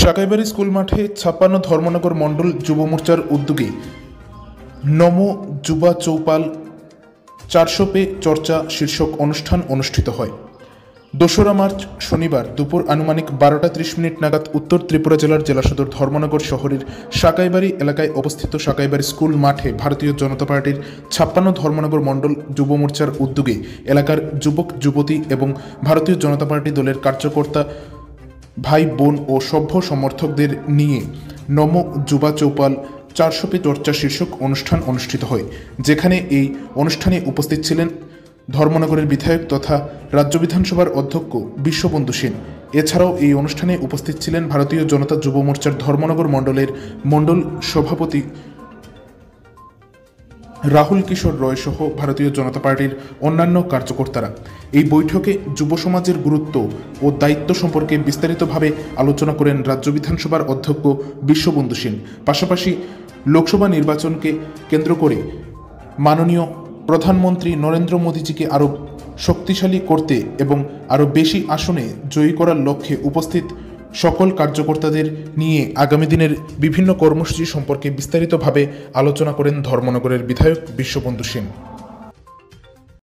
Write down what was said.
সাকাইবাড়ি school মাঠে ৫৬ ধর্মনগর মণ্ডল যুব মোর্চার উদ্যোগে নমো যুবা চৌপাল ৪০০ পে চর্চা শীর্ষক অনুষ্ঠান অনুষ্ঠিত হয়। ২রা মার্চ শনিবার দুপুর আনুমানিক ১২টা ৩০ মিনিট নাগাদ উত্তর ত্রিপুরা জেলার জেলা সদর ধর্মনগর শহরের সাকাইবাড়ি এলাকায় অবস্থিত সাকাইবাড়ি স্কুল মাঠে ভারতীয় জনতা পার্টির ৫৬ ধর্মনগর মণ্ডল যুব মোর্চার উদ্যোগে এলাকার যুবক যুবতী এবং ভারতীয় জনতা পার্টি দলের কার্যকর্তা ভাই বোন ও সভ্য সমর্থকদের নিয়ে নমো যুবা চৌপাল ৪০০ পে চর্চা শীর্ষক অনুষ্ঠান অনুষ্ঠিত হয়, যেখানে এই অনুষ্ঠানে উপস্থিত ছিলেন ধর্মনগরের বিধায়ক তথা রাজ্য বিধানসভার অধ্যক্ষ বিশ্ববন্ধু সেন। এছাড়াও এই অনুষ্ঠানে উপস্থিত ছিলেন ভারতীয় জনতা যুব মোর্চার ধর্মনগর মণ্ডলের মণ্ডল সভাপতি রাহুল কিশোর রয় সহ ভারতীয় জনতা পার্টির অন্যান্য কার্যকর্তারা। এই বৈঠকে যুব সমাজের গুরুত্ব ও দায়িত্ব সম্পর্কে বিস্তারিতভাবে আলোচনা করেন রাজ্য বিধানসভার অধ্যক্ষ বিশ্ববন্ধু সেন। পাশাপাশি লোকসভা নির্বাচনকে কেন্দ্র করে মাননীয় প্রধানমন্ত্রী নরেন্দ্র মোদীজিকে আরও শক্তিশালী করতে এবং আরও বেশি আসনে জয়ী করার লক্ষ্যে উপস্থিত সকল কার্যকর্তাদের নিয়ে আগামী দিনের বিভিন্ন কর্মসূচি সম্পর্কে বিস্তারিতভাবে আলোচনা করেন ধর্মনগরের বিধায়ক বিশ্ববন্ধু সেন।